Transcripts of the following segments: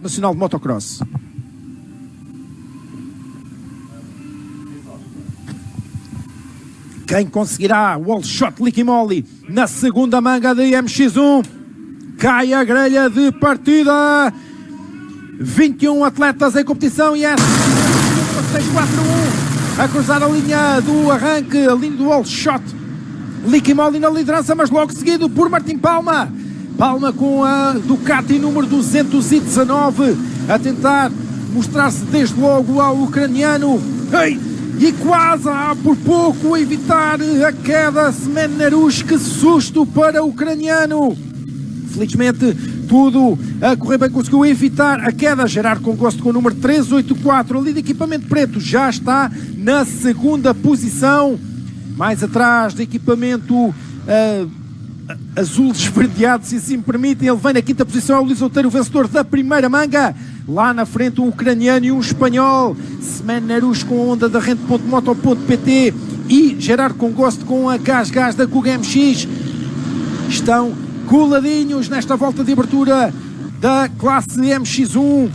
Nacional de Motocross. Quem conseguirá o wall shot Licky Moly na segunda manga de MX1? Cai a grelha de partida. 21 atletas em competição e é 6-4-1 a cruzar a linha do arranque, a linha do wall shot. Licky Moly na liderança, mas logo seguido por Martin Palma. Palma com a Ducati número 219 a tentar mostrar-se desde logo ao ucraniano. E quase por pouco evitar a queda. Semen Narush, que susto para o ucraniano. Felizmente tudo a correr bem, conseguiu evitar a queda. Gerard com gosto com o número 384 ali de equipamento preto, já está na segunda posição, mais atrás de equipamento azul esverdeado, se assim me permitem. Ele vem na quinta posição, é o Luís Outeiro, o vencedor da primeira manga. Lá na frente um ucraniano e um espanhol. Semen Narush com a onda da Rente.moto.pt e Gerard com gosto com a Gás da Kuga MX. Estão coladinhos nesta volta de abertura da classe MX1.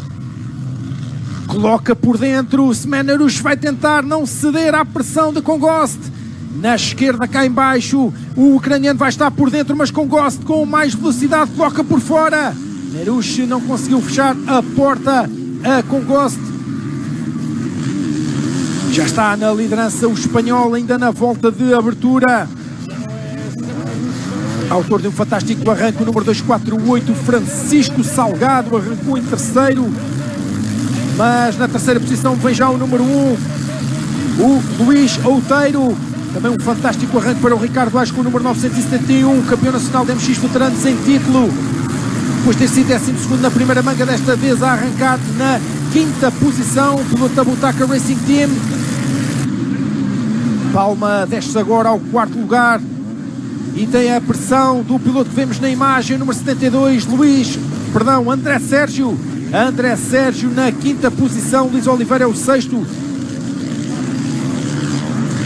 Coloca por dentro, Semen Narush vai tentar não ceder à pressão de Congost. Na esquerda, cá em baixo, o ucraniano vai estar por dentro, mas Congost com mais velocidade coloca por fora. Narush não conseguiu fechar a porta a Congost. Já está na liderança o espanhol, ainda na volta de abertura. Autor de um fantástico arranque, o número 248, Francisco Salgado, arrancou em terceiro. Mas na terceira posição vem já o número 1, o Luís Outeiro. Também um fantástico arranque para o Ricardo Acho com o número 971, campeão nacional de MX veteranos em título. Depois de ter sido 12º na primeira manga, desta vez a arrancar na quinta posição, piloto da Butaca Racing Team. Palma desce agora ao quarto lugar e tem a pressão do piloto que vemos na imagem, número 72, André Sérgio. André Sérgio na quinta posição, Luís Oliveira é o sexto.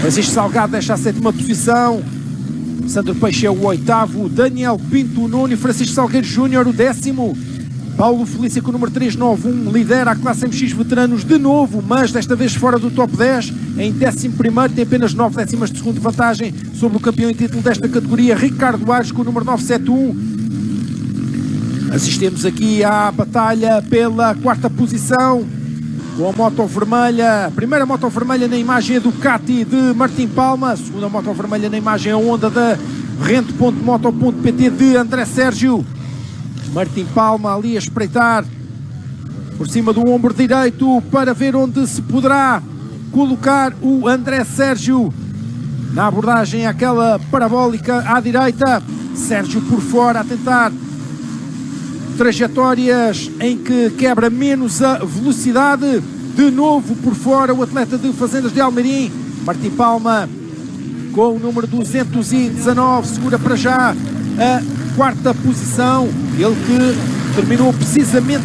Francisco Salgado deixa a sétima posição. Sandro Peixe é o oitavo. Daniel Pinto o nono e Francisco Salgueiro Júnior o décimo. Paulo Felícia com o número 391 lidera a classe MX veteranos de novo, mas desta vez fora do top 10. Em 11º tem apenas 9 décimas de segundo de vantagem sobre o campeão em título desta categoria, Ricardo Ares com o número 971. Assistimos aqui à batalha pela quarta posição, com a moto vermelha. A primeira moto vermelha na imagem é Ducati de Martin Palma. A segunda moto vermelha na imagem é a Honda da Rente.moto.pt de André Sérgio. Martin Palma ali a espreitar por cima do ombro direito para ver onde se poderá colocar o André Sérgio. Na abordagem aquela parabólica à direita. Sérgio por fora a tentar trajetórias em que quebra menos a velocidade. De novo por fora o atleta de Fazendas de Almeirim. Martin Palma com o número 219 segura para já a quarta posição. Ele que terminou precisamente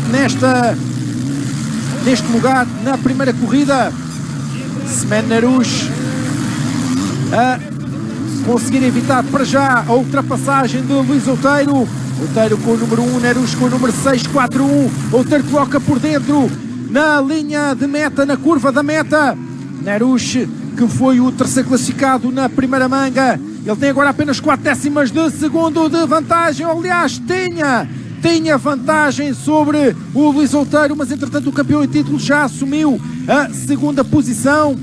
neste lugar na primeira corrida. Semen Narush a conseguir evitar para já a ultrapassagem de Luís Outeiro. Outeiro com o número 1, Narush com o número 641. Outeiro coloca por dentro na linha de meta, na curva da meta. Narush, que foi o terceiro classificado na primeira manga, ele tem agora apenas 4 décimas de segundo de vantagem. Aliás, tinha vantagem sobre o Luís Outeiro, mas entretanto o campeão em título já assumiu a segunda posição.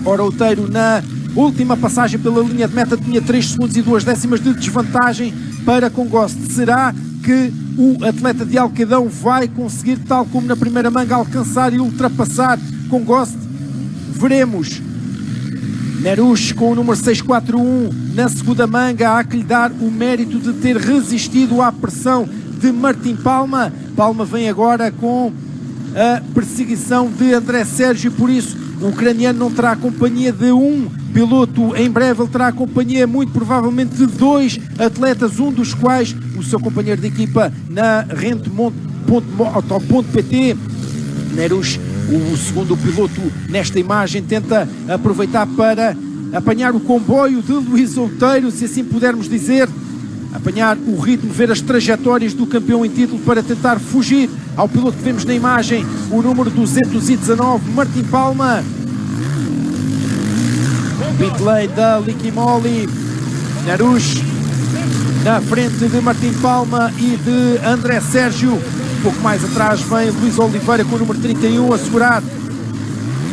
Ora, Outeiro na última passagem pela linha de meta tinha 3 segundos e 2 décimas de desvantagem para Congost. Será que o atleta de Alquedão vai conseguir, tal como na primeira manga, alcançar e ultrapassar Congost? Veremos. Narush com o número 641 na segunda manga, há que lhe dar o mérito de ter resistido à pressão de Martin Palma. Palma vem agora com a perseguição de André Sérgio, por isso o ucraniano não terá a companhia de um piloto, em breve ele terá a companhia muito provavelmente de 2 atletas, um dos quais o seu companheiro de equipa na Rente.moto.pt. Narush, o segundo piloto nesta imagem, tenta aproveitar para apanhar o comboio de Luís Outeiro, se assim pudermos dizer. apanhar o ritmo, ver as trajetórias do campeão em título para tentar fugir ao piloto que vemos na imagem, o número 219, Martin Palma. Pit lane da Liqui Moly, Narush na frente de Martin Palma e de André Sérgio. Um pouco mais atrás vem Luís Oliveira com o número 31 a segurar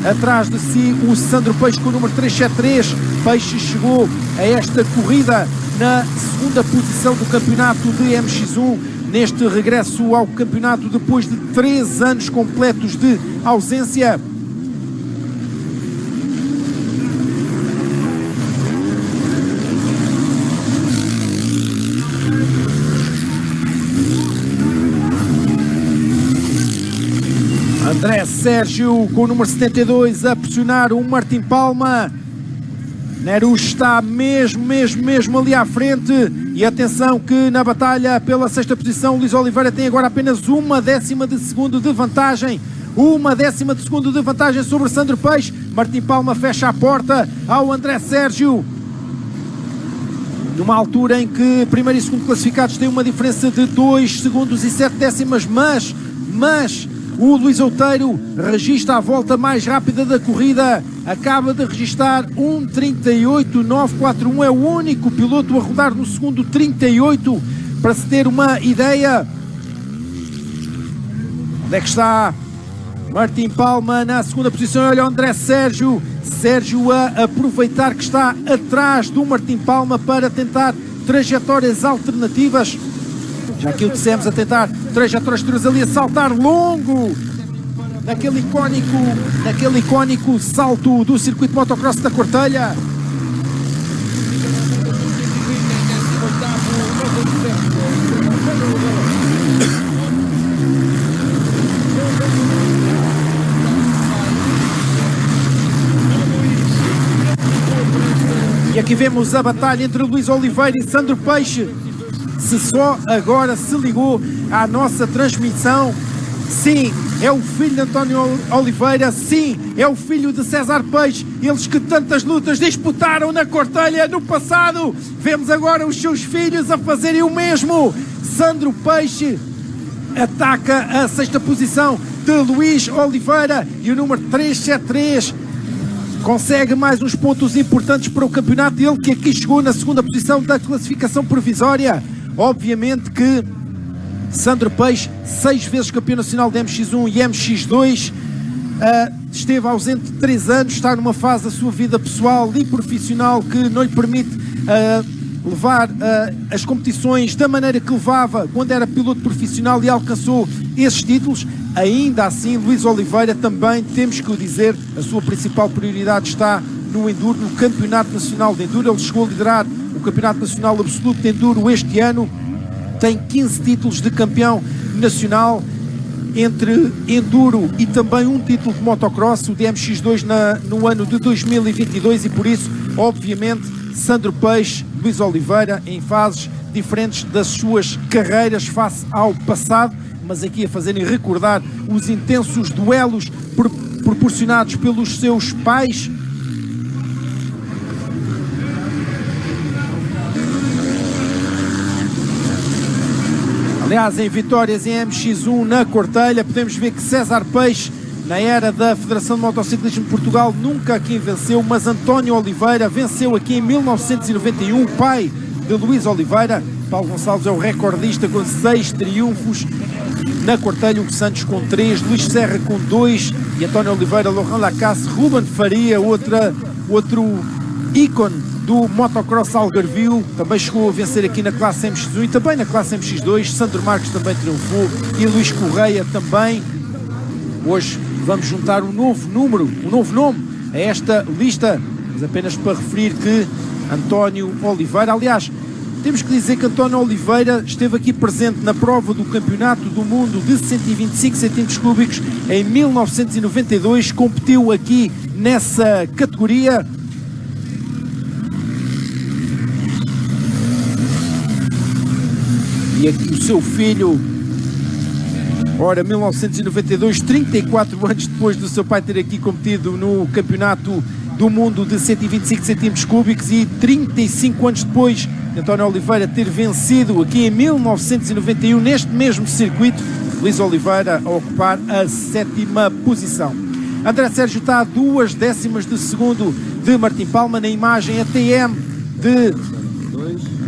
atrás de si o Sandro Peixe com o número 373. Peixe chegou a esta corrida na segunda posição do campeonato de MX1, neste regresso ao campeonato depois de 3 anos completos de ausência. André Sérgio com o número 72 a pressionar o Martin Palma. Narush está mesmo ali à frente. E atenção que na batalha pela sexta posição, Luís Oliveira tem agora apenas 1/10 de segundo de vantagem. 1/10 de segundo de vantagem sobre Sandro Peixe. Martin Palma fecha a porta ao André Sérgio. Numa altura em que primeiro e segundo classificados têm uma diferença de 2 segundos e 7 décimas, mas o Luís Outeiro registra a volta mais rápida da corrida, acaba de registrar 1:38.941, é o único piloto a rodar no segundo 38, para se ter uma ideia. Onde é que está Martin Palma na segunda posição? Olha o André Sérgio a aproveitar que está atrás do Martin Palma para tentar trajetórias alternativas. Já que o dissemos, a tentar trajetórias ali, a saltar longo naquele icónico salto do circuito motocross da Cortelha. E aqui vemos a batalha entre Luís Oliveira e Sandro Peixe. Se só agora se ligou à nossa transmissão, sim, é o filho de António Oliveira, sim, é o filho de César Peixe, eles que tantas lutas disputaram na Cortelha no passado. Vemos agora os seus filhos a fazerem o mesmo. Sandro Peixe ataca a sexta posição de Luís Oliveira e o número 373 consegue mais uns pontos importantes para o campeonato. Ele que aqui chegou na segunda posição da classificação provisória. Obviamente que Sandro Peixe, 6 vezes campeão nacional de MX1 e MX2, esteve ausente 3 anos, está numa fase da sua vida pessoal e profissional que não lhe permite levar as competições da maneira que levava quando era piloto profissional e alcançou esses títulos. Ainda assim, Luís Oliveira também, temos que o dizer, a sua principal prioridade está no Enduro, no Campeonato Nacional de Enduro. Ele chegou a liderar o Campeonato Nacional Absoluto de Enduro este ano, tem 15 títulos de campeão nacional, entre Enduro e também um título de motocross, o de MX2 no ano de 2022, e por isso, obviamente, Sandro Peixe, Luís Oliveira, em fases diferentes das suas carreiras face ao passado, mas aqui a fazerem recordar os intensos duelos proporcionados pelos seus pais. Aliás, em vitórias em MX1 na Cortelha, podemos ver que César Peixe, na era da Federação de Motociclismo de Portugal, nunca aqui venceu, mas António Oliveira venceu aqui em 1991, pai de Luís Oliveira. Paulo Gonçalves é o recordista com 6 triunfos na Cortelha, Hugo Santos com 3, Luís Serra com 2 e António Oliveira, Laurent Lacasse, Ruben Faria, outro ícone do motocross algarvio, também chegou a vencer aqui na classe MX1 e também na classe MX2. Sandro Marques também triunfou e Luís Correia também. Hoje vamos juntar um novo nome a esta lista, mas apenas para referir que António Oliveira, aliás, temos que dizer que António Oliveira esteve aqui presente na prova do Campeonato do Mundo de 125 centímetros cúbicos em 1992, competiu aqui nessa categoria. E aqui o seu filho, ora, 1992, 34 anos depois do seu pai ter aqui competido no Campeonato do Mundo de 125 centímetros cúbicos, e 35 anos depois de António Oliveira ter vencido aqui em 1991 neste mesmo circuito. Luís Oliveira a ocupar a 7ª posição. André Sérgio está a 2 décimas de segundo de Martim Palma. Na imagem a TM de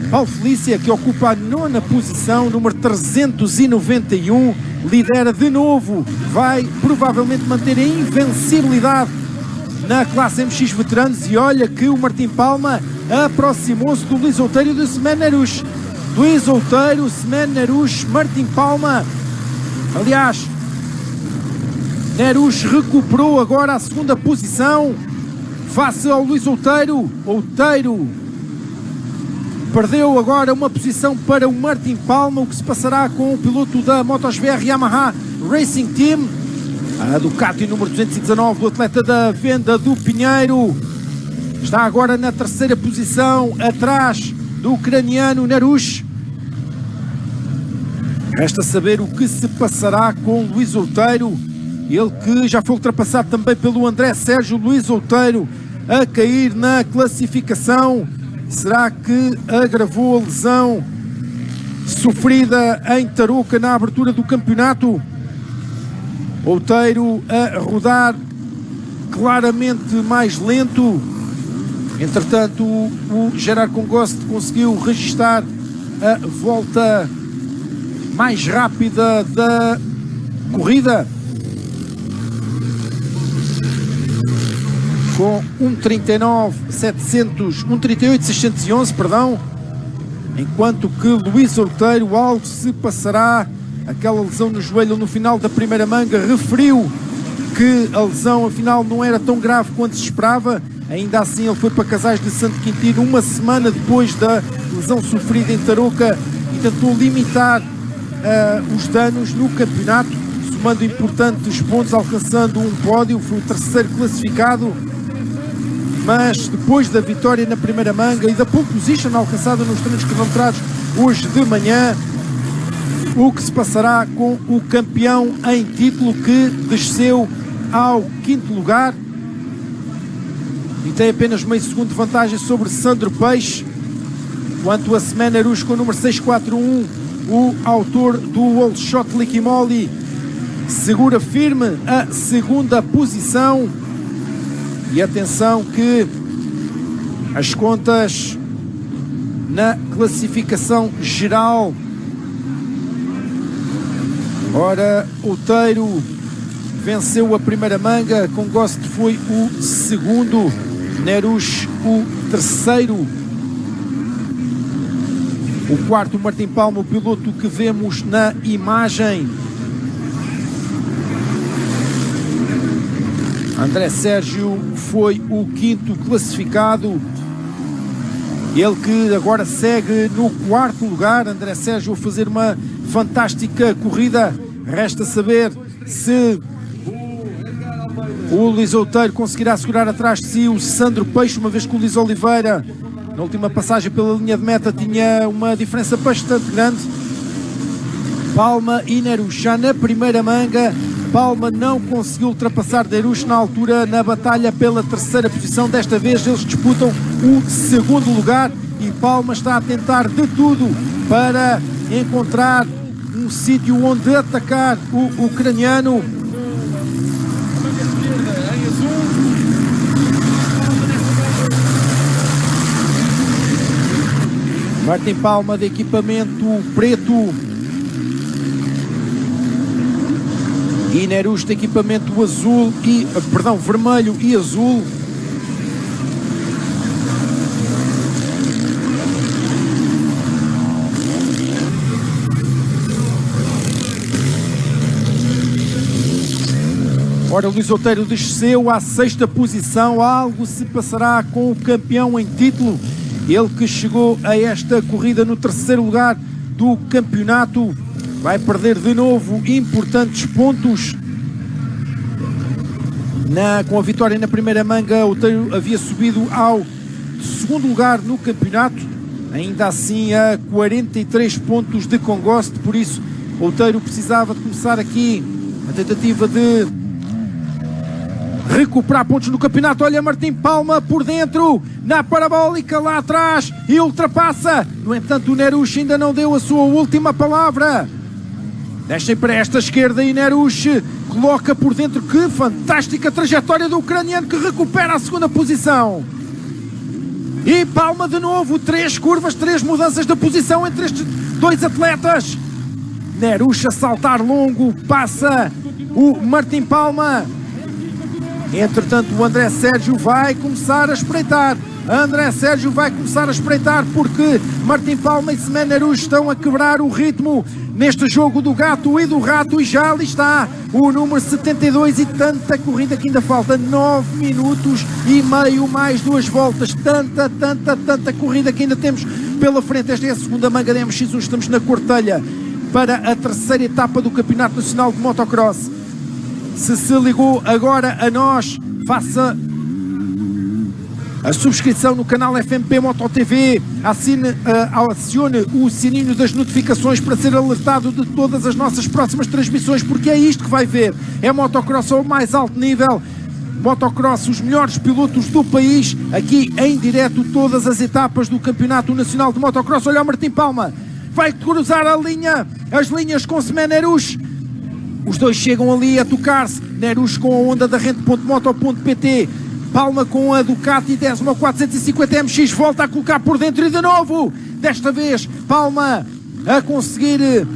Paulo Felícia, que ocupa a 9ª posição, número 391, lidera de novo, vai provavelmente manter a invencibilidade na classe MX Veteranos. E olha que o Martim Palma aproximou-se do Luís Outeiro e do Semen Nerush. Luís Outeiro, Semen Nerush, Martim Palma. Aliás, Nerush recuperou agora a 2ª posição face ao Luís Outeiro. Outeiro perdeu agora uma posição para o Martim Palma. O que se passará com o piloto da MotoGP Yamaha Racing Team? A Ducati número 219 do atleta da Venda do Pinheiro está agora na 3ª posição, atrás do ucraniano Nerush. Resta saber o que se passará com Luís Outeiro, ele que já foi ultrapassado também pelo André Sérgio. Luís Outeiro a cair na classificação. Será que agravou a lesão sofrida em Tarouca na abertura do campeonato? Outeiro a rodar claramente mais lento. Entretanto, o Gerard Congost conseguiu registrar a volta mais rápida da corrida, com 1:38.611, perdão, enquanto que Luís Outeiro, algo se passará, aquela lesão no joelho no final da primeira manga, referiu que a lesão afinal não era tão grave quanto se esperava. Ainda assim ele foi para Casais de Santo Quintino uma semana depois da lesão sofrida em Tarouca e tentou limitar os danos no campeonato, somando importantes pontos, alcançando um pódio, foi o 3º classificado. Mas depois da vitória na primeira manga e da pole position alcançada nos treinos cronometrados hoje de manhã, o que se passará com o campeão em título, que desceu ao 5º lugar e tem apenas meio segundo de vantagem sobre Sandro Peixe, quanto a Semen Nerush com o número 641, o autor do All Shot Liqui Moly, segura firme a 2ª posição. E atenção que as contas na classificação geral, ora, Outeiro venceu a primeira manga, Congost foi o 2º, Nerush o 3º, o 4º Martim Palma, o piloto que vemos na imagem. André Sérgio foi o 5º classificado, ele que agora segue no 4º lugar. André Sérgio a fazer uma fantástica corrida. Resta saber se o Luís Outeiro conseguirá segurar atrás de si o Sandro Peixe, uma vez que o Luís Oliveira na última passagem pela linha de meta tinha uma diferença bastante grande. Palma e Nerush já na primeira manga. Palma não conseguiu ultrapassar Nerush na altura, na batalha pela 3ª posição. Desta vez eles disputam o 2º lugar e Palma está a tentar de tudo para encontrar um sítio onde atacar o ucraniano. Martim Palma de equipamento preto e Nerush de equipamento azul e, perdão, vermelho e azul. Ora, o Luís Outeiro desceu à 6ª posição. Algo se passará com o campeão em título, ele que chegou a esta corrida no 3º lugar do campeonato. Vai perder de novo importantes pontos. Com a vitória na primeira manga, Outeiro havia subido ao 2º lugar no campeonato, ainda assim a 43 pontos de Congost. Por isso Outeiro precisava de começar aqui a tentativa de recuperar pontos no campeonato. Olha Martim Palma por dentro, na parabólica lá atrás e ultrapassa. No entanto, o Nerush ainda não deu a sua última palavra. Deixem para esta esquerda e Nerush coloca por dentro. Que fantástica trajetória do ucraniano que recupera a segunda posição. E Palma de novo, 3 curvas, 3 mudanças de posição entre estes dois atletas. Nerush a saltar longo, passa o Martim Palma. Entretanto, o André Sérgio vai começar a espreitar. André Sérgio vai começar a espreitar porque Martim Palma e Semen Nerush estão a quebrar o ritmo neste jogo do gato e do rato, e já ali está o número 72 e tanta corrida que ainda falta, 9 minutos e meio mais 2 voltas, tanta corrida que ainda temos pela frente. Esta é a segunda manga da MX1, estamos na Cortelha para a terceira etapa do Campeonato Nacional de Motocross. Se ligou agora a nós, faça a subscrição no canal FMP Moto TV, acione o sininho das notificações para ser alertado de todas as nossas próximas transmissões, porque é isto que vai ver, é motocross ao mais alto nível, motocross, os melhores pilotos do país, aqui em direto, todas as etapas do Campeonato Nacional de Motocross. Olha o Martim Palma, vai cruzar a linha, as linhas com Semen Nerush. Os dois chegam ali a tocar-se, Nerush com a Honda da Rente.moto.pt, Palma com a Ducati Desmo 450 MX, volta a colocar por dentro e de novo, desta vez Palma a conseguir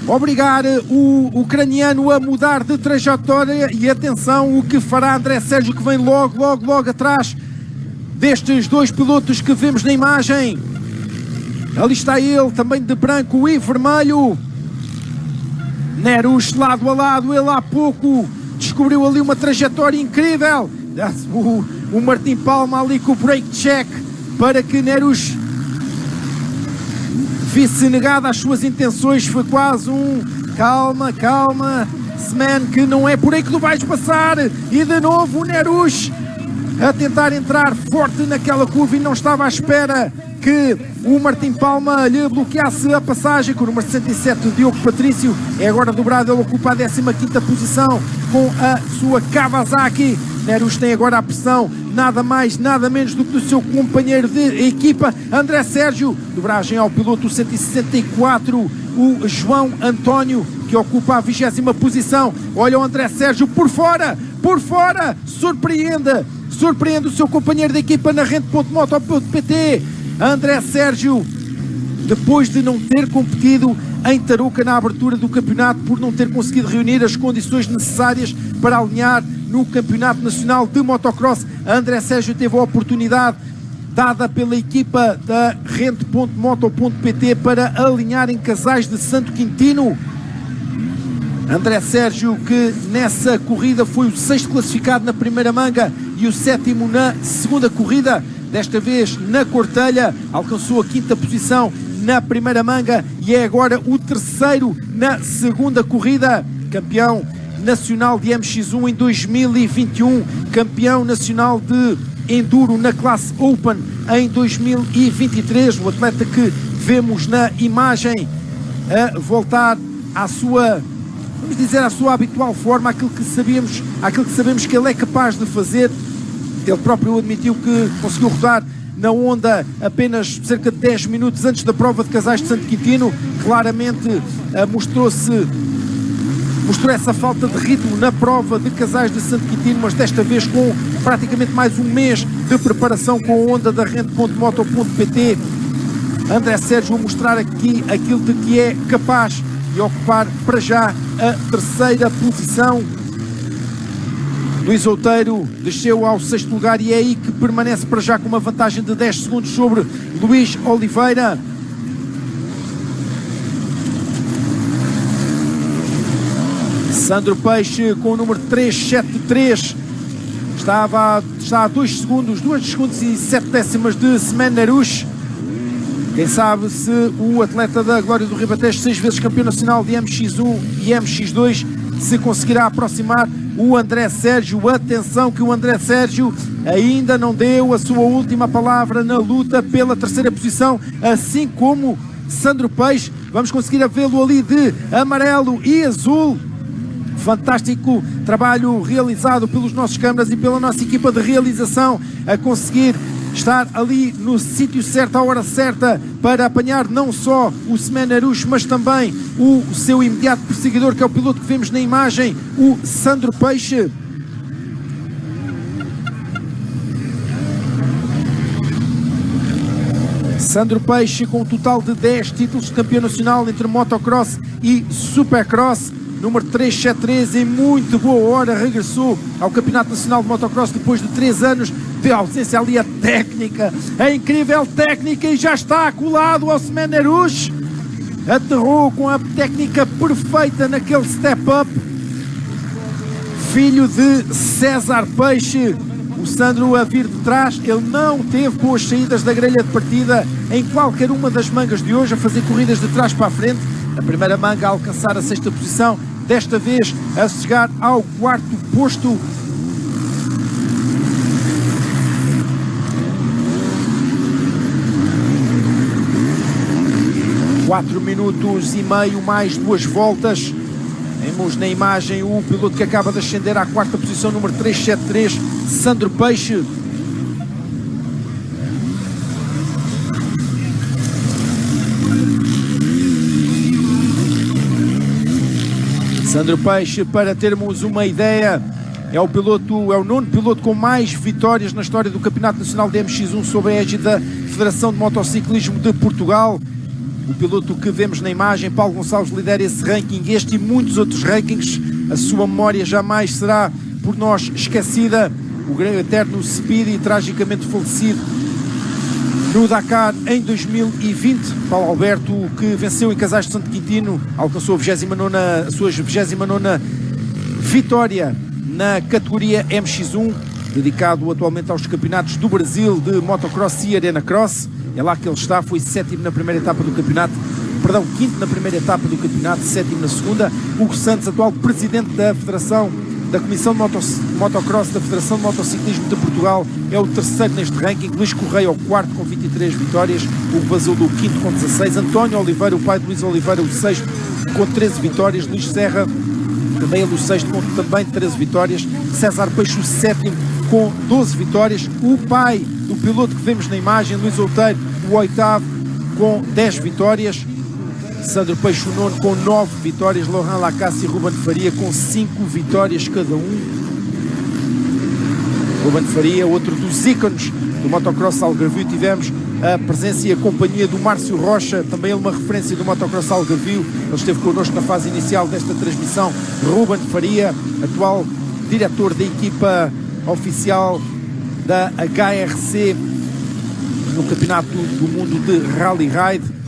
obrigar o ucraniano a mudar de trajetória. E atenção o que fará André Sérgio, que vem logo atrás destes dois pilotos que vemos na imagem. Ali está ele, também de branco e vermelho. Nerush lado a lado, ele há pouco descobriu ali uma trajetória incrível. O Martim Palma ali com o break check para que Nerush visse negada as suas intenções. Foi quase um calma, Semen, que não é por aí que tu vais passar. E de novo o Nerush a tentar entrar forte naquela curva e não estava à espera que o Martim Palma lhe bloqueasse a passagem. Com o número 67, Diogo Patrício, é agora dobrado, ele ocupa a 15ª posição com a sua Kawasaki. Nerush tem agora a pressão, nada mais, nada menos do que do seu companheiro de equipa, André Sérgio. Dobragem ao piloto 164, o João António, que ocupa a 20ª posição. Olha o André Sérgio por fora, surpreende o seu companheiro de equipa na Rente.moto.pt. André Sérgio, depois de não ter competido em Tarouca na abertura do campeonato, por não ter conseguido reunir as condições necessárias para alinhar no Campeonato Nacional de Motocross, André Sérgio teve a oportunidade dada pela equipa da Rente.moto.pt para alinhar em Casais de Santo Quintino. André Sérgio, que nessa corrida foi o 6º classificado na primeira manga e o 7º na segunda corrida. Desta vez na Cortelha, alcançou a 5ª posição na primeira manga e é agora o 3º na segunda corrida. Campeão nacional de MX1 em 2021, campeão nacional de Enduro na classe Open em 2023. O atleta que vemos na imagem a voltar à sua, vamos dizer, à sua habitual forma, aquilo que sabemos que ele é capaz de fazer. Ele próprio admitiu que conseguiu rodar na Honda apenas cerca de 10 minutos antes da prova de Casais de Santo Quintino. Claramente mostrou essa falta de ritmo na prova de Casais de Santo Quintino, mas desta vez com praticamente mais um mês de preparação com a Honda da Rente.moto.pt. André Sérgio a mostrar aqui aquilo de que é capaz e ocupar para já a 3ª posição. Luís Outeiro desceu ao 6º lugar e é aí que permanece para já com uma vantagem de 10 segundos sobre Luís Oliveira. Sandro Peixe com o número 373 está a 2 segundos e 7 décimas de Semen Nerush. Quem sabe se o atleta da Glória do Ribatejo, 6 vezes campeão nacional de MX1 e MX2, se conseguirá aproximar o André Sérgio. Atenção que o André Sérgio ainda não deu a sua última palavra na luta pela 3ª posição, assim como Sandro Peixe. Vamos conseguir vê-lo ali de amarelo e azul. Fantástico trabalho realizado pelos nossos câmaras e pela nossa equipa de realização a conseguir estar ali no sítio certo, à hora certa, para apanhar não só o Semen Arush, mas também o seu imediato perseguidor, que é o piloto que vemos na imagem, o Sandro Peixe. Sandro Peixe com um total de 10 títulos de campeão nacional entre motocross e supercross, número 373, em muito boa hora regressou ao Campeonato Nacional de Motocross depois de 3 anos de ausência. Ali a técnica, a incrível técnica, e já está colado ao Semen Arush, aterrou com a técnica perfeita naquele step-up, filho de César Peixe. O Sandro a vir de trás, ele não teve boas saídas da grelha de partida em qualquer uma das mangas de hoje, a fazer corridas de trás para a frente. A primeira manga a alcançar a 6ª posição, desta vez a chegar ao 4º posto. Quatro minutos e meio mais 2 voltas. Vemos na imagem o piloto que acaba de ascender à 4ª posição, número 373, Sandro Peixe. Sandro Peixe, para termos uma ideia, é o 9º piloto com mais vitórias na história do Campeonato Nacional de MX1 sob a égide da Federação de Motociclismo de Portugal. O piloto que vemos na imagem, Paulo Gonçalves, lidera esse ranking, este e muitos outros rankings. A sua memória jamais será por nós esquecida. O eterno Speedy, tragicamente falecido no Dakar em 2020. Paulo Alberto, que venceu em Casais de Santo Quintino, alcançou a sua 29ª vitória na categoria MX1, dedicado atualmente aos campeonatos do Brasil de motocross e arena cross. É lá que ele está, foi 7º na primeira etapa do campeonato, perdão, 5º na primeira etapa do campeonato, 7º na segunda. Hugo Santos, atual presidente da Federação, da Comissão de Motocross da Federação de Motociclismo de Portugal, é o 3º neste ranking. Luís Correia, o 4º com 23 vitórias, Hugo Basílio, o 5º com 16, António Oliveira, o pai de Luís Oliveira, o 6º com 13 vitórias, Luís Serra, também ele o 6º com também 13 vitórias, César Peixe, o 7º com 12 vitórias, o pai do piloto que vemos na imagem, Luís Outeiro, o 8º com 10 vitórias, Sandro Peixe, o 9º com 9 vitórias, Laurent Lacasse e Ruben Faria com 5 vitórias cada um. Ruben Faria, outro dos ícones do motocross algarvio. Tivemos a presença e a companhia do Márcio Rocha, também ele uma referência do motocross algarvio. Ele esteve connosco na fase inicial desta transmissão. Ruben Faria, atual diretor da equipa oficial da HRC no Campeonato do Mundo de Rally Ride.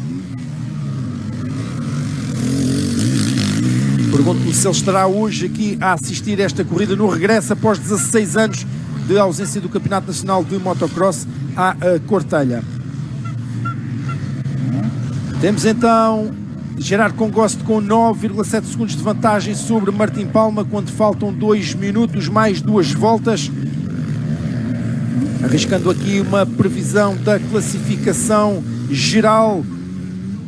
Pergunto-me se ele estará hoje aqui a assistir a esta corrida no regresso após 16 anos de ausência do Campeonato Nacional de Motocross à Cortelha. Temos então Gerard Congost com 9,7 segundos de vantagem sobre Martim Palma quando faltam 2 minutos mais 2 voltas. Arriscando aqui uma previsão da classificação geral,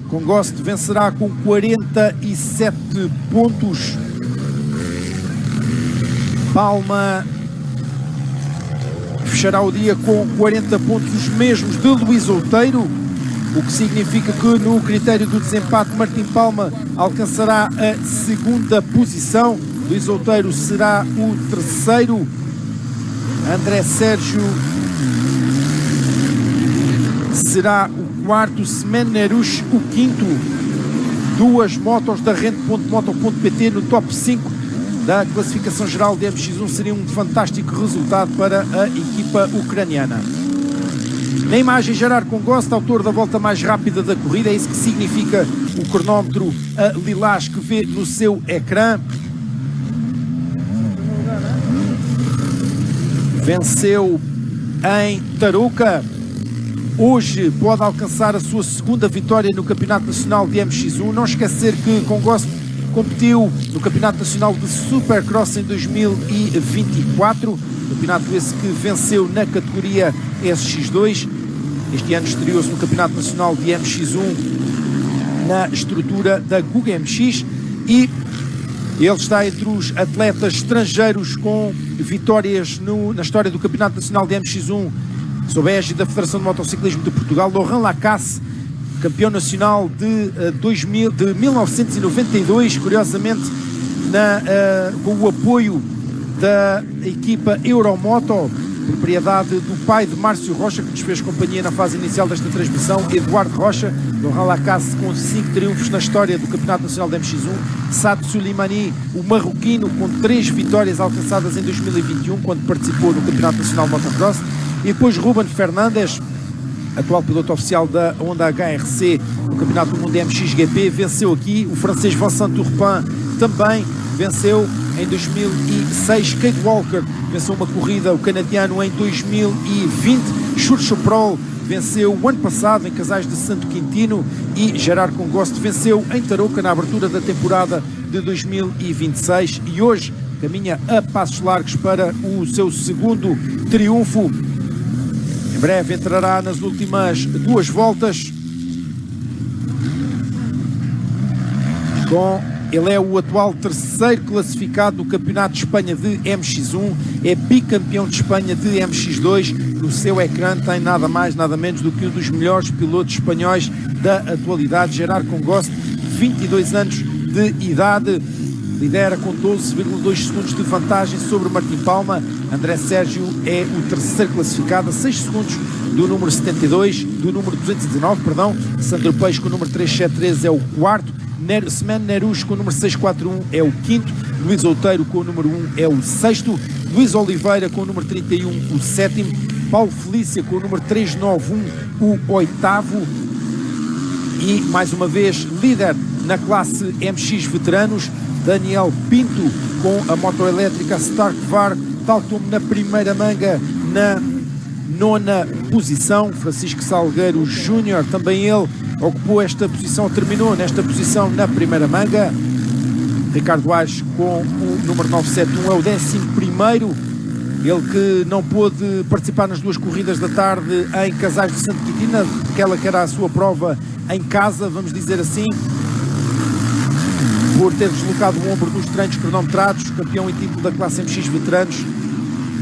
Congost vencerá com 47 pontos. Palma fechará o dia com 40 pontos, os mesmos de Luís Outeiro, o que significa que no critério do desempate Martim Palma alcançará a 2ª posição, Luís Outeiro será o 3º, André Sérgio será o 4º, Semen Arush o 5º. 2 motos da Rente.moto.pt no top 5 da classificação geral de MX1 seria um fantástico resultado para a equipa ucraniana. Na imagem, Gerard Congost, autor da volta mais rápida da corrida, é isso que significa o cronómetro lilás que vê no seu ecrã. Venceu em Tarouca. Hoje pode alcançar a sua 2ª vitória no Campeonato Nacional de MX1. Não esquecer que Congost competiu no Campeonato Nacional de Supercross em 2024, campeonato esse que venceu na categoria SX2. Este ano estreou-se no Campeonato Nacional de MX1 na estrutura da Guga MX e Ele está entre os atletas estrangeiros com vitórias na história do Campeonato Nacional de MX1 sob a égide da Federação de Motociclismo de Portugal. Laurent Lacasse, campeão nacional de 1992, curiosamente com o apoio da equipa Euromoto, propriedade do pai de Márcio Rocha, que nos fez companhia na fase inicial desta transmissão, Eduardo Rocha. Laurent Lacasse com 5 triunfos na história do Campeonato Nacional de MX1. Saad Sulimani, o marroquino, com 3 vitórias alcançadas em 2021, quando participou no Campeonato Nacional de Motocross. E depois Ruben Fernandes, atual piloto oficial da Honda HRC no Campeonato do Mundo de MXGP, venceu aqui. O francês Vincent Turpin também venceu em 2006. Cade Walker venceu uma corrida, o canadiano, em 2020. Churcho Prol venceu o ano passado em Casais de Santo Quintino. E Gerard Congost venceu em Tarouca na abertura da temporada de 2026. E hoje caminha a passos largos para o seu segundo triunfo. Em breve entrará nas últimas 2 voltas. Ele é o atual 3º classificado no Campeonato de Espanha de MX1, é bicampeão de Espanha de MX2. No seu ecrã tem nada mais, nada menos do que um dos melhores pilotos espanhóis da atualidade, Gerard Congost, 22 anos de idade. Lidera com 12,2 segundos de vantagem sobre Martim Palma. André Sérgio é o 3º classificado, a 6 segundos do número 72, do número 219, perdão. Sandro Peixe com o número 373 é o 4º. Semen Nerus com o número 641 é o 5º. Luís Outeiro com o número 1 é o 6º. Luís Oliveira com o número 31, o 7º. Paulo Felícia com o número 391, o 8º. E mais uma vez líder na classe MX veteranos, Daniel Pinto com a moto elétrica Stark VAR, tal como na primeira manga, na 9ª posição. Francisco Salgueiro Júnior, também ele ocupou esta posição, terminou nesta posição na primeira manga. Ricardo Aires com o número 971 é o 11º. Ele que não pôde participar nas 2 corridas da tarde em Casais de Santo Quintino, aquela que era a sua prova em casa, vamos dizer assim, por ter deslocado o ombro nos treinos cronometrados. Campeão em título da classe MX veteranos,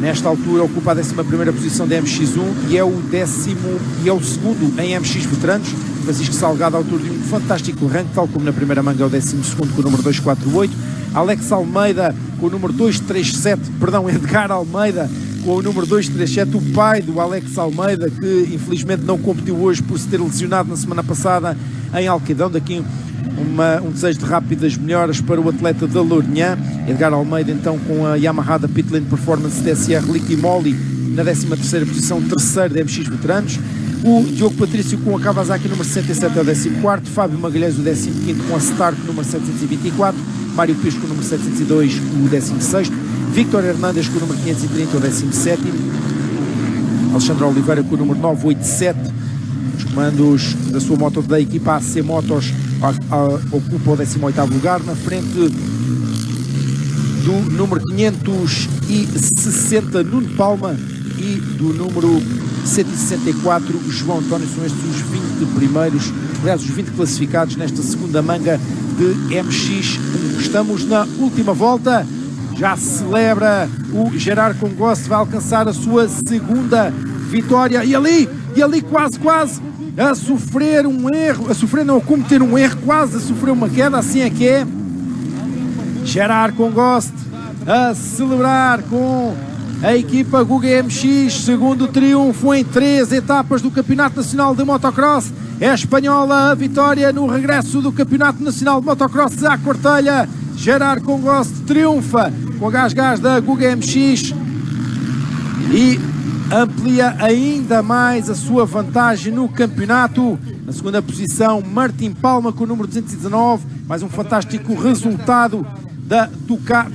nesta altura ocupa a 11ª posição da MX1 e é o 2º em MX veteranos. Francisco Salgado, autor de um fantástico ranking, tal como na primeira manga, é o 12º com o número 248. Alex Almeida com o número 237, perdão, Edgar Almeida com o número 237, o pai do Alex Almeida, que infelizmente não competiu hoje por se ter lesionado na semana passada em Alquedão. Daqui um desejo de rápidas melhoras para o atleta da Lourinhã. Edgar Almeida então com a Yamaha da Pitlane Performance DSR Liqui Moly na 13ª posição, 3º da MX veteranos. O Diogo Patrício com a Kawasaki número 67 é o 14º, Fábio Magalhães o 15º com a Stark número 724, Mário Pisco com o número 702 o 16º, Victor Hernandes com o número 530 o 17º, Alexandre Oliveira com o número 987. Os comandos da sua moto da equipa AC Motos ocupa o 18º lugar, na frente do número 560 Nuno Palma e do número 164 João António. São estes os 20 primeiros, aliás os 20 classificados nesta segunda manga de MX1. Estamos na última volta, já se celebra o Gerard Congost, vai alcançar a sua segunda vitória e ali quase a sofrer um erro, a cometer um erro, quase a sofrer uma queda, assim é que é. Gerard Congost a celebrar com a equipa Guga MX, segundo triunfo em 3 etapas do Campeonato Nacional de Motocross. É a espanhola a vitória no regresso do Campeonato Nacional de Motocross à Cortelha. Gerard Congost triunfa com a gás da Guga MX e amplia ainda mais a sua vantagem no campeonato. Na segunda posição, Martim Palma com o número 219, mais um fantástico resultado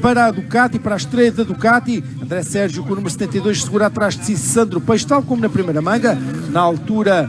para a Ducati, para a estreia da Ducati. André Sérgio com o número 72 segura atrás de si Sandro Peixe, tal como na primeira manga. Na altura